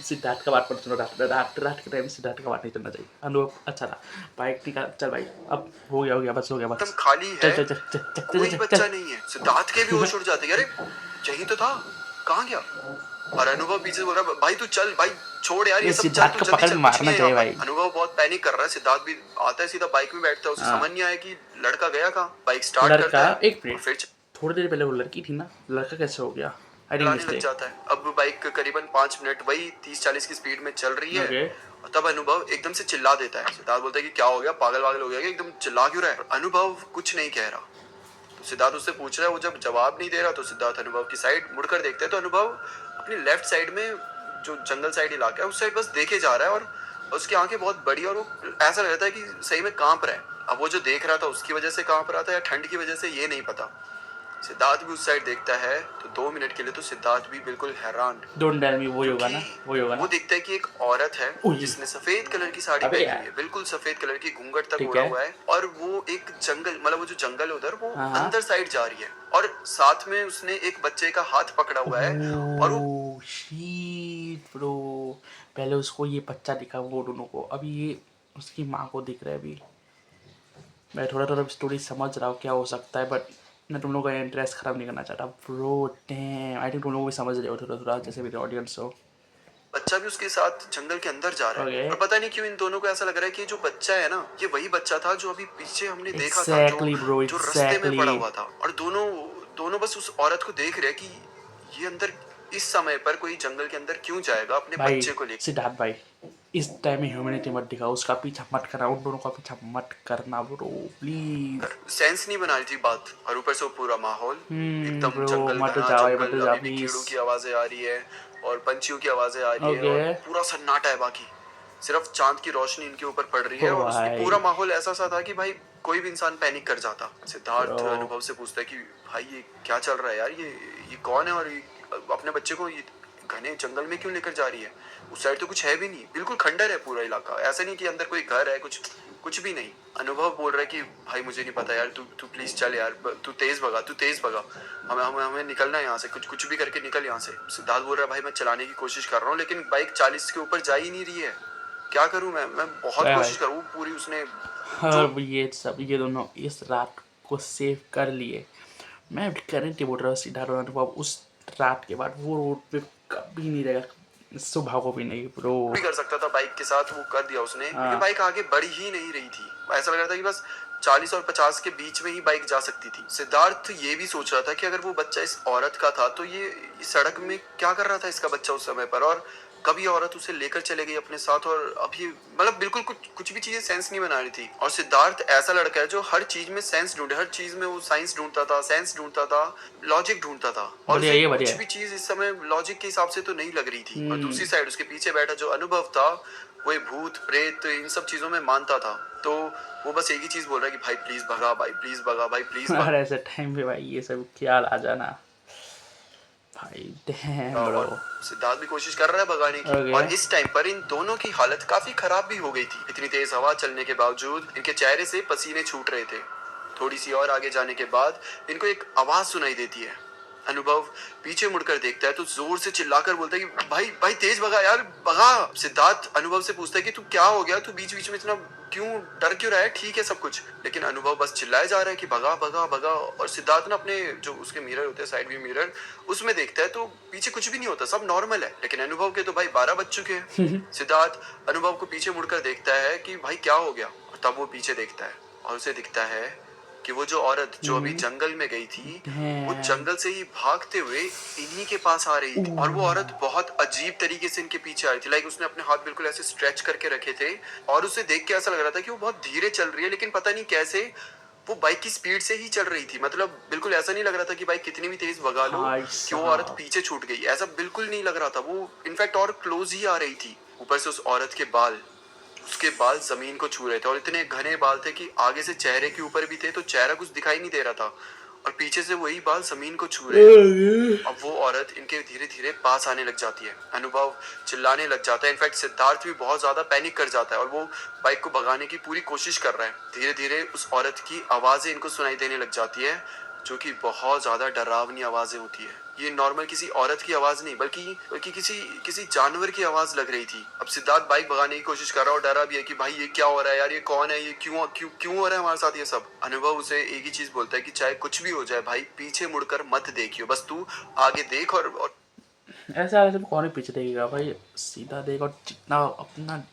सिद्धार्थ का बात पर सुनो। रात के टाइम सिद्धार्थ का बात नहीं करना चाहिए। अनुभव अच्छा था बाइक निकाल चल भाई अब हो गया बस हो गया एकदम बस खाली चल है, चल चल चल चल कोई चल बच्चा चल नहीं है। सिद्धार्थ के भी होश उड़ जाते हैं, अरे यही तो था, कहाँ गया। और अनुभव पीछे से बोल रहा है भाई तू चल भाई, छोड़ यार ये ये सब, चल सिद्धार्थ तू को जल्दी पकड़ चल, में कुछ नहीं मारना है चाहिए यहाँ भाई। पर। अनुभव बहुत पैनिक कर रहा है। सिद्धार्थ भी आता है सीधा बाइक में बैठता है, उसे हाँ समझ नहीं आया कि लड़का गया कहाँ। बाइक स्टार्ट लड़का करता है एक और मिनट फिर थोड़ी देर पहले वो लड़की थी ना, लड़का कैसे हो गया? आई डिडंट चलाने लग मिस्टेक। जाता है। अब बाइक करीबन 5 मिनट वही 30-40 की स्पीड में चल रही है ओके और तब अनुभव एकदम से चिल्ला देता है। सिद्धार्थ बोलता है कि क्या हो गया, पागल वागल हो गया क्या, एकदम चिल्ला क्यों रहा है। अनुभव कुछ नहीं कह रहा। तो सिद्धार्थ उससे पूछ रहा है, वो जब जवाब नहीं दे रहा तो सिद्धार्थ अनुभव की साइड मुड़कर देखता है तो अनुभव अपनी लेफ्ट साइड में जो जंगल साइड इलाका है उस साइड बस देखे जा रहा है और उसकी आंखें बहुत बड़ी और वो ऐसा रहता है कि सही में कांप रहा है। अब वो जो देख रहा था उसकी वजह से कांप रहा था या ठंड की वजह से ये नहीं पता। सिद्धार्थ भी उस साइड देखता है तो 2 मिनट के लिए तो सिद्धार्थ भी बिल्कुल हैरान, डोंट टेल मी वही होगा ना, क्योंकि वही होगा वो ना। देखता है कि एक औरत है ओए जिसने सफेद कलर की साड़ी अबे पहनी हुई यार, है, बिल्कुल सफेद कलर की, घूंघट तक ठीक ओढ़ा है। हुआ है, और वो एक जंगल, मतलब वो जो जंगल है उधर, वो हाँ हाँ। अंदर साइड जा रही है, और साथ में उसने एक बच्चे का हाथ पकड़ा हुआ है, और वो ओह शीट ब्रो, पहले उसको ये बच्चा दिखा वो दोनों को, अभी ये उसकी माँ को दिख रहा है अभी। मैं थोड़ा थोड़ा स्टोरी समझ रहा हूँ क्या हो सकता है, बट मैं तुम लोगों का इंटरेस्ट खराब नहीं करना चाहता ब्रो। डैम, आई थिंक तुम लोग भी समझ रहे हो थोड़ा थोड़ा, जैसे मेरे ऑडियंस हो। बच्चा भी उसके साथ जंगल के अंदर जा रहा है, ओके और पता नहीं क्यों इन दोनों को ऐसा लग रहा है कि जो बच्चा है ना, ये वही बच्चा था जो अभी पीछे हमने देखा था, जो एग्जैक्टली ब्रो, जो रास्ते में एग्जैक्टली। पड़ा हुआ था, और दोनों दोनों बस उस औरत को देख रहे हैं कि ये अंदर इस समय पर कोई जंगल के अंदर क्यों जाएगा अपने भाई बच्चे को लेकर। सिद्धार्थ भाई, इस टाइम में ह्यूमैनिटी मत दिखाओ, उसका पीछा मत करना, उन दोनों का पीछा मत करना ब्रो प्लीज। सेंस नहीं बना रही थी बात, और ऊपर से वो पूरा माहौल एकदम ब्रो जंगल, मत घना जाओ, मत जंगल, जाओ अभी भी प्लीज। कीड़ों की आवाजें आ रही है और पंछियों की आवाजें आ रही है, ओके। और पूरा सन्नाटा है, बाकी सिर्फ चांद की रोशनी इनके ऊपर पड़ रही है, ओ और उसकी भाई पूरा माहौल ऐसा सा था कि भाई कोई भी इंसान पैनिक कर जाता। सिद्धार्थ ब्रो, अनुभव से पूछता है कि भाई ये क्या चल रहा है यार, ये कौन है, और ये अपने बच्चे को ये घने जंगल में क्यों लेकर जा रही है। उस साइड तो कुछ है भी नहीं, बिल्कुल खंडर है पूरा इलाका, ऐसा नहीं कि अंदर कोई घर है, कुछ कुछ भी नहीं। अनुभव बोल रहा है कि भाई मुझे नहीं पता यार, तू तू प्लीज चल यार, तू तेज भगा, तू तेज भगा, हमें हमें हमें निकलना है यहाँ से, कुछ कुछ भी करके निकल यहाँ से। सिद्धार्थ बोल रहा है भाई मैं चलाने की कोशिश कर रहा हूँ, लेकिन बाइक 40 के ऊपर जा ही नहीं रही है, क्या करूँ मैं बहुत क्या भाई। कोशिश करूँ पूरी, उसने जो हाँ ये सब, ये दोनों इस रात को सेव कर लिए। मैं गारंटी बोल रहा हूँ सिद्धार्थ और अनुभव उस रात के बाद वो रोड पे कभी नहीं रहेगा, सुबह को भी नहीं ब्रो। भी कर सकता था बाइक के साथ, वो कर दिया उसने, लेकिन हाँ बाइक आगे बढ़ ही नहीं रही थी। ऐसा लग रहा था कि बस 40 और 50 के बीच में ही बाइक जा सकती थी। सिद्धार्थ ये भी सोच रहा था कि अगर वो बच्चा इस औरत का था तो ये सड़क में क्या कर रहा था इसका बच्चा उस समय पर, और कभी औरत उसे लेकर चले गई अपने साथ, और अभी मतलब बिल्कुल कुछ भी चीजें सेंस नहीं बना रही थी। और सिद्धार्थ ऐसा लड़का है जो हर चीज में सेंस ढूंढे, हर चीज में वो साइंस ढूंढता था, सेंस ढूंढता था, लॉजिक ढूंढता था, और बढ़िया, उसे ये कुछ बढ़िया भी चीज इस समय लॉजिक के हिसाब से तो नहीं लग रही थी। और है। दूसरी साइड उसके पीछे बैठा जो अनुभव था, वो ये भूत प्रेत इन सब चीजों में मानता था, तो वो बस एक ही चीज बोल रहा है कि भाई प्लीज भगा, भाई प्लीज भगा, भाई प्लीज भगा। और ऐसे टाइम पे भाई ये सब ख्याल आ जाना भाई, डैम ब्रो। और सिद्धार्थ भी कोशिश कर रहा है भगाने की, ओके और इस टाइम पर इन दोनों की हालत काफी खराब भी हो गई थी। इतनी तेज हवा चलने के बावजूद इनके चेहरे से पसीने छूट रहे थे। थोड़ी सी और आगे जाने के बाद इनको एक आवाज सुनाई देती है। अनुभव पीछे मुड़कर देखता है तो जोर से चिल्लाकर बोलता है कि भाई भाई तेज भगा यार, भगा। सिद्धार्थ अनुभव से पूछता है कि तू क्या हो गया, तू बीच बीच में इतना क्यों डर क्यों रहा है, ठीक है सब कुछ, लेकिन अनुभव बस चिल्लाए जा रहा है कि भगा भगा भगा। और सिद्धार्थ ना अपने जो उसके मिरर होते हैं, साइड व्यू मिरर, उसमें देखता है तो पीछे कुछ भी नहीं होता, सब नॉर्मल है, लेकिन अनुभव के तो भाई 12 बज चुके हैं। सिद्धार्थ अनुभव को पीछे मुड़कर देखता है कि भाई क्या हो गया, और तब वो पीछे देखता है और उसे दिखता है कि वो जो औरत जो अभी जंगल में गई थी, वो डैम। जंगल से ही भागते हुए इन्हीं के पास आ रही थी, और वो औरत बहुत अजीब तरीके से इनके पीछे आ रही थी, लाइक उसने अपने हाथ बिल्कुल ऐसे स्ट्रेच करके रखे थे, और उसे देख के ऐसा लग रहा था कि वो बहुत धीरे चल रही है, लेकिन पता नहीं कैसे वो बाइक की स्पीड से ही चल रही थी। मतलब बिल्कुल ऐसा नहीं लग रहा था कि बाइक कितनी भी तेज भगा लो भाई कि वो औरत साहब, पीछे छूट गई, ऐसा बिल्कुल नहीं लग रहा था। वो इनफैक्ट और क्लोज ही आ रही थी। ऊपर से उस औरत के बाल, उसके बाल जमीन को छू रहे थे, और इतने घने बाल थे कि आगे से चेहरे के ऊपर भी थे तो चेहरा कुछ दिखाई नहीं दे रहा था, और पीछे से वही बाल जमीन को छू रहे हैं। अब वो औरत इनके धीरे धीरे पास आने लग जाती है। अनुभव चिल्लाने लग जाता है, इनफैक्ट सिद्धार्थ भी बहुत ज्यादा पैनिक कर जाता है, और वो बाइक को भगाने की पूरी कोशिश कर रहा है। धीरे धीरे उस औरत की आवाजें इनको सुनाई देने लग जाती है, जो कि बहुत ज्यादा डरावनी आवाजें होती है। ये नॉर्मल किसी औरत की आवाज नहीं, बल्कि बल्कि किसी किसी जानवर की आवाज लग रही थी। अब सिद्धार्थ बाइक भगाने की कोशिश कर रहा है और डरा भी है कि भाई ये क्या हो रहा है यार, ये कौन है, ये क्यों क्यों क्यों हो रहा है हमारे साथ ये सब। अनुभव उसे एक ही चीज बोलता है कि चाहे कुछ भी हो जाए भाई, पीछे मुड़कर मत देखियो, बस तू आगे देख, और ऐसा ऐसे में कौन ही पीछे देखेगा भाई, सीधा देख और जितना अपना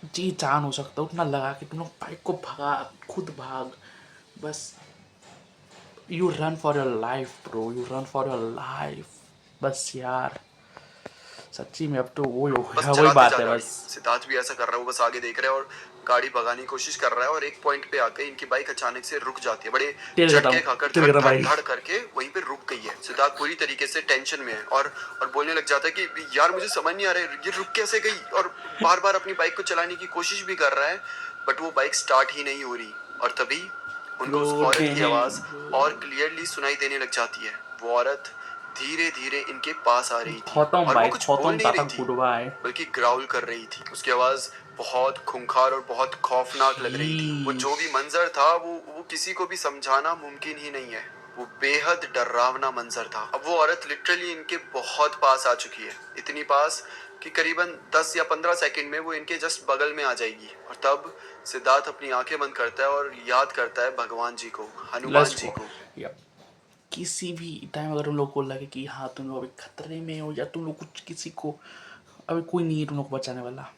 जी जान हो सकता है उतना लगा के तुम लोग बाइक को भगा, खुद भाग बस। You run for your life bro, you run for your life बस यार, सच्ची में अब तो वही हो बस गया, वही चलाते जा बात है गाड़ी। बस। सिद्धार्थ भी ऐसा कर रहा है, वो बस आगे देख रहा है और गाड़ी भगाने की कोशिश कर रहा है, और एक पॉइंट पे आके इनकी बाइक अचानक से रुक जाती है, बड़े तेल खत्म, झटके खाकर तेल धड़ खत्म धड़ भाई। धड़ करके वहीं पे रुक गई है। सिद्धार्थ पूरी तरीके से टेंशन में है, और बोलने लग जाता है कि यार मुझे समझ नहीं आ रहा है ये रुक कैसे गई, और बार बार अपनी बाइक को चलाने की कोशिश भी कर रहा है, बट वो बाइक स्टार्ट ही नहीं हो रही। और तभी उनको उस औरत की आवाज और क्लियरली सुनाई देने लग जाती है। वो औरत धीरे धीरे इनके पास आ रही थी खत्म और वो भाई, कुछ बोल खत्म नहीं रही ताता थी, गुड भाई। बल्कि ग्राउल कर रही थी। उसकी आवाज बहुत खूंखार और बहुत खौफनाक लग रही थी। वो जो भी मंजर था वो किसी को भी समझाना मुमकिन ही नहीं है। वो बेहद डरावना मंजर था। अब वो औरत लिटरली इनके बहुत पास आ चुकी है, इतनी पास कि करीबन 10 या 15 सेकंड में वो इनके जस्ट बगल में आ जाएगी। और तब सिद्धार्थ अपनी आंखें बंद करता है और याद करता है भगवान जी को, हनुमान लेट्स जी गो। को। यप, किसी भी टाइम अगर तुम लोग को लगे कि हाँ तुम लोग अभी खतरे में हो, या तुम लोग कुछ किसी को, अभी कोई नहीं है तुम लोग को बचाने वाला,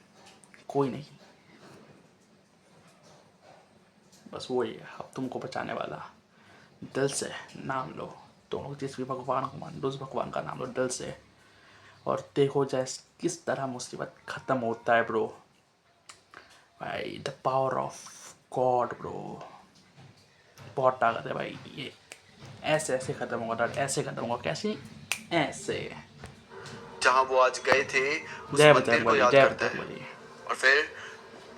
कोई नहीं, बस वही है अब तुमको बचाने वाला। दिल से नाम लो, तुम लोग जिस भी भगवान को मान लो, उस भगवान का नाम लो दिल से, और देखो जैसे किस तरह मुसीबत खत्म होता है ब्रो। भाई the power of God bro, बहुत ताकत है भाई। ये ऐसे ऐसे खत्म होगा, ऐसे खत्म होगा, कैसे, ऐसे। जहां वो आज गए थे उस जय मंदिर बजरंग को बली, याद जय करता बजरंग है। बली। और फिर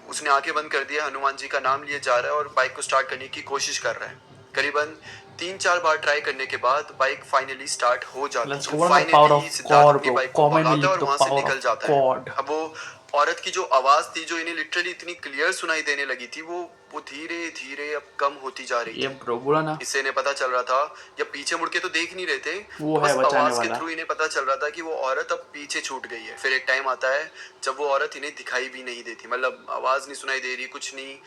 उसने आंखें बंद कर दिया, हनुमान जी का नाम लिए जा रहा है और बाइक को स्टार्ट करने की कोशिश कर रहा है। करीबन 3-4 बार ट्राई करने के बाद बाइक फाइनली स्टार्ट हो जाती लेट्स है। गो ना, power finally of Siddharth God अपनी ब्रो, बाइक को कमेंट में भगाता है लिख और दो वहां से पावर निकल ऑफ जाता है। गॉड। अब वो औरत की जो आवाज थी जो इन्हें लिटरली इतनी क्लियर सुनाई देने लगी थी, वो धीरे धीरे अब कम होती जा रही ये थी। ब्रो बोला ना, इससे इन्हें पता चल रहा था, या पीछे मुड़ के तो देख नहीं रहे थे, वो तो है बस बचाने आवाज के वाला। थ्रू इन्हें पता चल रहा था कि वो औरत अब पीछे छूट गई है। फिर एक टाइम आता है जब वो औरत इन्हें दिखाई भी नहीं देती, मतलब आवाज नहीं सुनाई दे रही, कुछ नहीं।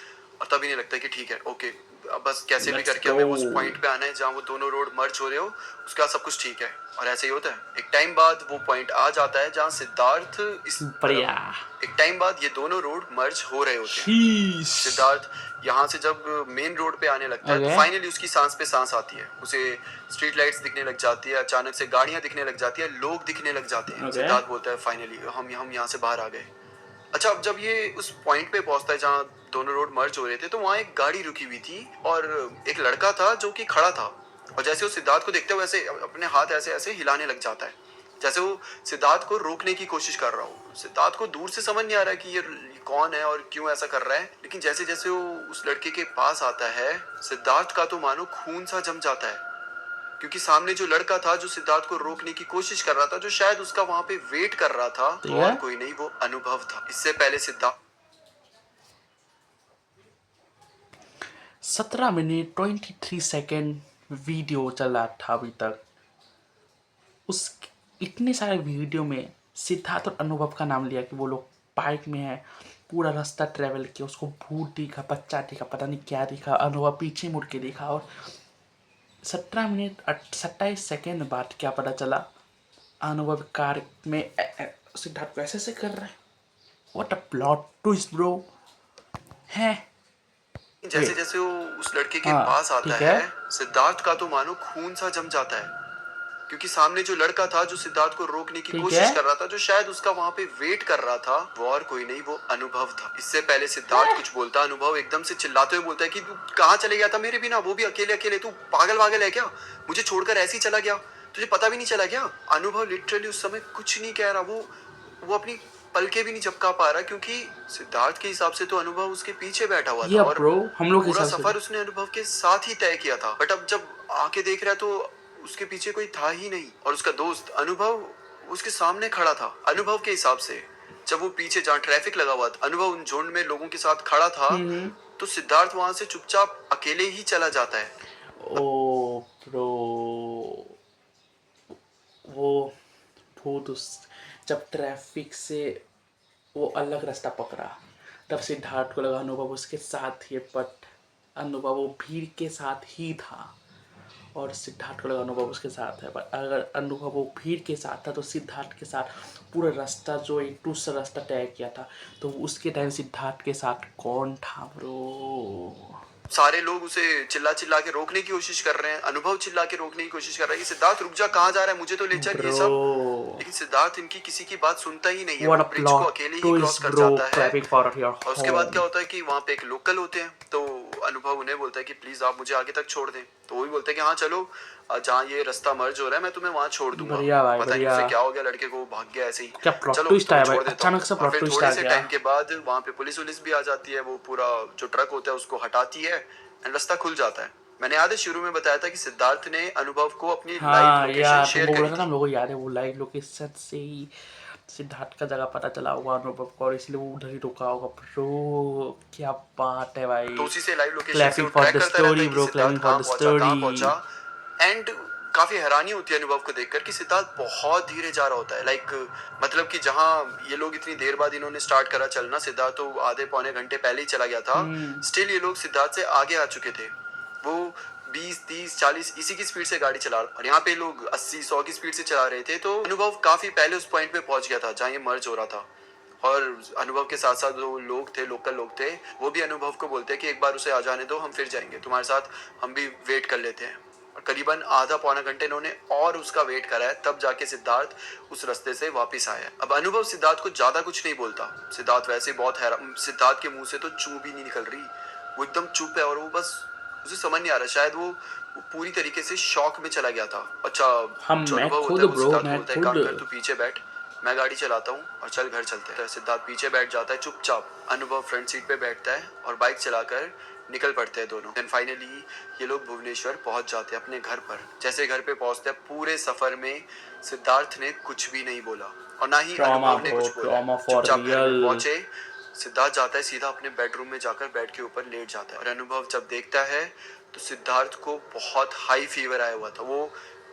और तब इन्हें लगता है कि ठीक है, ओके, अब बस कैसे भी लेट्स करके गो। हमें उस पॉइंट पे आना है जहाँ वो दोनों रोड मर्ज हो रहे हो, उसका सब कुछ ठीक है। और ऐसे ही होता है। एक टाइम बाद वो पॉइंट आ जाता है जहाँ सिद्धार्थ इस बढ़िया। तरफ, एक टाइम बाद ये दोनों रोड मर्ज हो रहे होते हैं। शीश। सिद्धार्थ यहाँ से जब मेन रोड पे आने लगता है तो ओके। फाइनली उसकी सांस पे सांस आती है। उसे स्ट्रीट लाइट्स दिखने लग जाती है, अचानक से गाड़ियां दिखने लग जाती है, लोग दिखने लग जाते हैं। ओके। सिद्धार्थ बोलता है फाइनली हम यहाँ से बाहर आ गए। अच्छा, अब जब ये उस पॉइंट पे पहुंचता है जहाँ दोनों रोड मर्ज हो रहे थे, तो वहाँ एक गाड़ी रुकी हुई थी और एक लड़का था जो कि खड़ा था। और जैसे वो सिद्धार्थ को देखते हुए वैसे अपने हाथ ऐसे ऐसे हिलाने लग जाता है, जैसे वो सिद्धार्थ को रोकने की कोशिश कर रहा हो। सिद्धार्थ को दूर से समझ नहीं आ रहा है कि ये कौन है और क्यों ऐसा कर रहा है, लेकिन जैसे जैसे वो उस लड़के के पास आता है, सिद्धार्थ का तो मानो खून सा जम जाता है। क्योंकि सामने जो लड़का था जो सिद्धार्थ को रोकने की कोशिश कर रहा था, जो शायद उसका वहां पे वेट कर रहा था, ठीक वो है। और कोई नहीं, वो अनुभव था। इससे पहले सिद्धार्थ 17 मिनट 23 सेकेंड वीडियो चला था अभी तक। उस इतने सारे वीडियो में सिद्धार्थ और अनुभव का नाम लिया कि वो लोग बाइक में है, पूरा रास्ता ट्रेवल किया, उसको भूत दिखा, बच्चा दिखा, पता नहीं क्या दिखा, अनुभव पीछे मुड़ के देखा, और 17 मिनट 27 सेकेंड बाद क्या पता चला, अनुभव कार में सिद्धार्थ को ऐसे ऐसे कर रहा है। What a plot twist bro है। जैसे जैसे वो उस लड़के के हाँ पास आता ठीक है, है। सिद्धार्थ का तो मानो खून सा जम जाता है। क्योंकि सामने जो लड़का था जो सिद्धार्थ को रोकने की ठीक है। कोशिश कर रहा था, जो शायद उसका वहां पे वेट कर रहा था, वो और कोई नहीं, वो अनुभव था। इससे पहले सिद्धार्थ कुछ बोलता, अनुभव एकदम से चिल्लाते हुए बोलता है कि तू कहाँ चले गया था मेरे बिना, वो भी अकेले अकेले, तू पागल वागल है क्या, मुझे छोड़कर ऐसे ही चला गया, तुझे पता भी नहीं चला क्या। अनुभव लिटरली उस समय कुछ नहीं कह रहा, वो अपनी पलके भी नहीं झपका पा रहा, क्योंकि सिद्धार्थ के हिसाब से तो अनुभव उसके पीछे बैठा हुआ था ये और ब्रो हम लोग के पूरा हिसाब से सफर उसने अनुभव के साथ ही तय किया था। बट अब जब आके देख रहा है तो उसके पीछे कोई था ही नहीं, और उसका दोस्त अनुभव उसके सामने खड़ा था। अनुभव के हिसाब से जब वो पीछे जहाँ ट्रैफिक लगा हुआ था, अनुभव उन झुंड में लोगों के साथ खड़ा था, तो सिद्धार्थ वहां से चुपचाप अकेले ही चला जाता है। ओ ब्रो वो भूत उस जब ट्रैफिक से वो अलग रास्ता पकड़ा, तब सिद्धार्थ को लगा अनुभव उसके साथ ही है, बट अनुभव वो भीड़ के साथ ही था, और सिद्धार्थ को लगा अनुभव उसके साथ है, बट अगर अनुभव वो भीड़ के साथ था तो सिद्धार्थ के साथ पूरा रास्ता जो एक दूसरा रास्ता तय किया था, तो उसके टाइम सिद्धार्थ के साथ कौन था ब्रो। सारे लोग उसे चिल्ला चिल्ला के रोकने की कोशिश कर रहे हैं, अनुभव चिल्ला के रोकने की कोशिश कर रहा है कि सिद्धार्थ रुक जा, कहाँ जा रहा है, मुझे तो ले चल, ये सब। लेकिन सिद्धार्थ इनकी किसी की बात सुनता ही नहीं है, वो What a ब्रिज को plot अकेले ही क्रॉस twist कर bro, जाता है। clapping for your और उसके बाद home। क्या होता है कि वहाँ पे एक लोकल होते हैं, तो अनुभव उन्हें बोलता है कि प्लीज आप मुझे आगे तक छोड़ दें, तो वो भी बोलते हैं कि हाँ चलो, जहाँ ये रास्ता मर्ज हो रहा है मैं तुम्हें वहाँ छोड़ दूंगा। बढ़िया भाई पता नहीं बढ़िया। उसे क्या हो गया, लड़के को भाग गया ऐसे ही, क्या प्लॉट चलो ट्विस्ट तुम्हें आया भाई, छोड़ देता अचानक से हूँ। और प्लॉट फिर ट्विस्ट थोड़े आ से गया। टाइम के बाद वहाँ पे पुलिस भी आ जाती है, वो पूरा जो ट्रक होता है उसको हटाती है, एंड रास्ता खुल जाता है। मैंने याद है शुरू में बताया था कि सिद्धार्थ ने अनुभव को अपनी लाइव हाँ लोकेशन यार शेयर तुमको करी बोला था ना, थी। हम लोग को याद है वो लाइव लोकेशन से ही सिद्धार्थ का जगह पता चला होगा अनुभव को, और इसलिए वो उधर ही रुका होगा। ब्रो क्या बात है तो भाई, उसी से लाइव लोकेशन से क्लैपिंग वो फॉर ट्रैक द करता रहता स्टोरी है कि bro, Siddharth clapping for the कहाँ स्टोरी। पहुंचा। एंड काफी हैरानी होती है अनुभव को देखकर कि सिद्धार्थ बहुत धीरे जा रहा होता है। लाइक मतलब कि जहां ये लोग इतनी देर बाद इन्होंने स्टार्ट करा चलना, सिद्धार्थ तो आधे पौने घंटे पहले ही चला गया था, स्टिल ये लोग सिद्धार्थ से आगे आ चुके थे। वो 20, 30, 40 इसी की स्पीड से गाड़ी चला, और यहाँ पे लोग 80, 100 की स्पीड से चला रहे थे। तो अनुभव काफी पहले उस पॉइंट पे पहुंच गया था जहाँ ये मर्ज हो रहा था। और अनुभव के साथ साथ जो लोग थे, लोकल लोग थे, वो भी अनुभव को बोलते हैं कि एक बार उसे आ जाने दो, हम फिर जाएंगे तुम्हारे साथ, हम भी वेट कर लेते हैं। और करीबन आधा पौना घंटे इन्होंने और उसका वेट करा है, तब जाके सिद्धार्थ उस रास्ते से वापस आया है। अब अनुभव सिद्धार्थ को ज्यादा कुछ नहीं बोलता। सिद्धार्थ वैसे बहुत हैरान, सिद्धार्थ के मुंह से तो चू भी नहीं निकल रही, वो एकदम चुप है और वो बस उसे समझ नहीं आ रहा, शायद वो पूरी तरीके से शॉक में चला गया था। अच्छा, जो मैं अनुभव होता खुद है वो ब्रो, सिद्धार्थ को मैं बोलता है खुद। काम कर, तू पीछे बैठ, मैं गाड़ी चलाता हूँ और चल घर चलते हैं। सिद्धार्थ पीछे बैठ जाता है चुपचाप, अनुभव फ्रंट सीट पे बैठता है और बाइक चलाकर निकल पड़ते हैं दोनों। देन फाइनली ये लोग भुवनेश्वर पहुंच जाते हैं अपने घर पर। जैसे घर पे पहुंचते हैं, पूरे सफर में सिद्धार्थ ने कुछ भी नहीं बोला और ना ही ट्रॉमा अनुभव ने ब्रो, कुछ बोला। ट्रॉमा फॉर चुपचाप घर में रियल। पहुंचे, सिद्धार्थ जाता है सीधा अपने बेडरूम में जाकर बेड के ऊपर लेट जाता है। और अनुभव जब देखता है तो सिद्धार्थ को बहुत हाई फीवर आया हुआ था। वो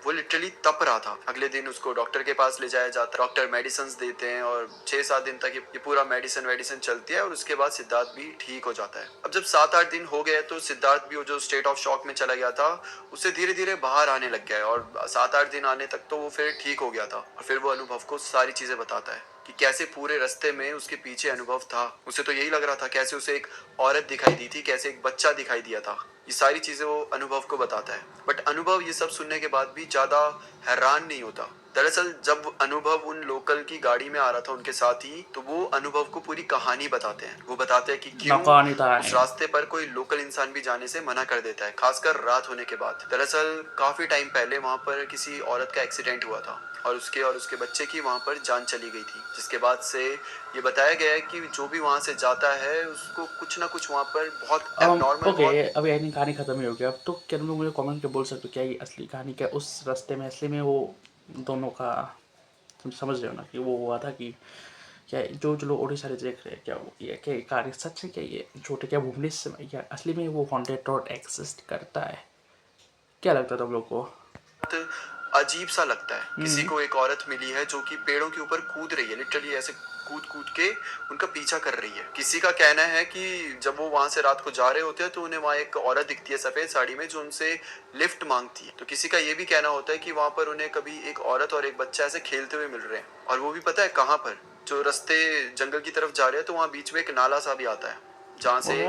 लिटरली तप रहा था। अगले दिन उसको डॉक्टर के पास ले जाया जाता है, डॉक्टर मेडिसिन देते हैं और 6-7 दिन तक ये पूरा मेडिसिन चलती है और उसके बाद सिद्धार्थ भी ठीक हो जाता है। अब जब 7-8 दिन हो गए तो सिद्धार्थ भी वो जो स्टेट ऑफ शॉक में चला गया था उससे धीरे धीरे बाहर आने लग गया है, और 7-8 दिन आने तक तो वो फिर ठीक हो गया था। और फिर वो अनुभव को सारी चीजें बताता है कि कैसे पूरे रास्ते में उसके पीछे अनुभव था। उसे तो यही लग रहा था, कैसे उसे एक औरत दिखाई दी थी, कैसे एक बच्चा दिखाई दिया था। ये सारी चीजें वो अनुभव को बताता है। बट अनुभव ये सब सुनने के बाद भी ज्यादा हैरान नहीं होता। दरअसल जब अनुभव उन लोकल की गाड़ी में आ रहा था उनके साथ ही, तो वो अनुभव को पूरी कहानी बताते हैं। वो बताते हैं कि क्यों नौकानी था उस रास्ते पर कोई लोकल इंसान भी जाने से मना कर देता है, खासकर रात होने के बाद। दरअसल काफी टाइम पहले वहां पर किसी औरत का एक्सीडेंट हुआ था और उसके बच्चे की वहां पर जान चली गई थी, जिसके बाद से ये बताया गया है कि जो भी वहां से जाता है उसको कुछ ना कुछ वहां पर बहुत एबनॉर्मल, ओके, अभी आई थिंक कहानी खत्म ही हो गया। अब तो क्या तुम लोग मुझे कमेंट के बोल सकते हो क्या ये असली कहानी, क्या उस रास्ते में असली में वो दोनों का, तुम समझ रहे हो ना कि वो हुआ था कि क्या जो लोग उड़ीसा देख रहे हैं, क्या वो ये क्या कहानी सच है, क्या ये झूठ, क्या भुवनेश्वर में क्या असली में वो हॉन्टेड रोड एक्सिस्ट करता है? क्या लगता है तुम लोग को? अजीब सा लगता है। किसी को एक औरत मिली है जो कि पेड़ों के ऊपर कूद रही है, लिटरली ऐसे कूद कूद के उनका पीछा कर रही है। किसी का कहना है कि जब वो वहां से रात को जा रहे होते हैं तो उन्हें वहां एक औरत दिखती है सफेद साड़ी में जो उनसे लिफ्ट मांगती है। तो किसी का ये भी कहना होता है कि वहां पर उन्हें कभी एक औरत और एक बच्चा ऐसे खेलते हुए मिल रहे हैं, और वो भी पता है कहाँ पर, जो रास्ते जंगल की तरफ जा रहे हैं तो वहाँ बीच में एक नाला सा भी आता है जहाँ से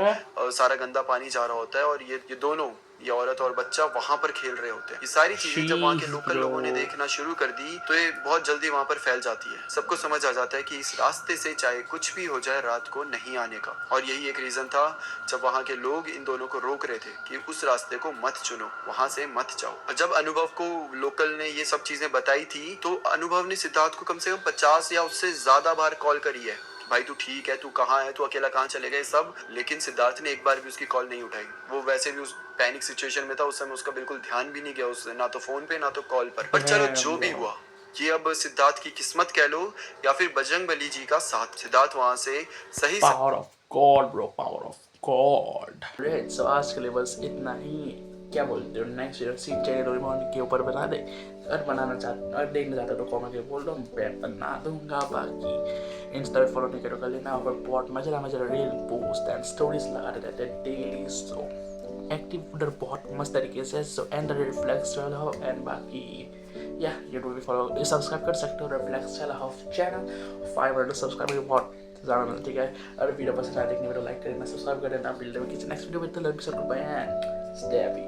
सारा गंदा पानी जा रहा होता है, और ये दोनों, ये औरत और बच्चा वहां पर खेल रहे होते हैं। ये सारी चीजें जब वहाँ के लोकल लोगों ने देखना शुरू कर दी तो ये बहुत जल्दी वहां पर फैल जाती है। सबको समझ आ जाता है कि इस रास्ते से चाहे कुछ भी हो जाए रात को नहीं आने का। और यही एक रीजन था जब वहाँ के लोग इन दोनों को रोक रहे थे कि उस रास्ते को मत चुनो, वहां से मत जाओ। और जब अनुभव को लोकल ने ये सब चीजें बताई थी तो अनुभव ने सिद्धार्थ को कम से कम 50 या उससे ज्यादा बार कॉल करी है, भाई तू ठीक है, तू कहाँ है, तू अकेला कहाँ चले गए सब। लेकिन सिद्धार्थ ने एक बार भी उसकी कॉल नहीं उठाई। वो वैसे भी उस पैनिक सिचुएशन में था, उस समय उसका बिल्कुल ध्यान भी नहीं गया उससे, ना तो फोन पे ना तो कॉल पर। पर चलो जो भी हुआ, ये अब सिद्धार्थ की किस्मत कह लो या फिर बजरंगबली जी का साथ। सिद्धार्थ वहां से सही power of God bro, power of God. So आज के लिए बस इतना ही। क्या बोलते हो, नेक्स्ट सीट चाहिए डोरेमोन के ऊपर बना दे? अगर बनाना चाहते, अगर देखना चाहते हो तो कॉमेंट में बोल दो, मैं बना दूंगा। बाकी इंस्टा पे फॉलो नहीं करो कर लेना, और बहुत मजा रील पोस्ट एंड स्टोरीज लगाते रहते हैं डेली। सो एक्टिव उधर बहुत मस्त तरीके से। सो एंड रिफ्लेक्स चलो, एंड बाकी या यूट्यूब पे फॉलो सब्सक्राइब कर सकते हो रिफ्लेक्स चलो चैनल। 500 सब्सक्राइबर बहुत ज़्यादा, ठीक है। अगर वीडियो पसंद आए देखने वीडियो लाइक करना, सब्सक्राइब कर देना। मिलते हैं किसी नेक्स्ट वीडियो में, तो love you, bye and stay happy.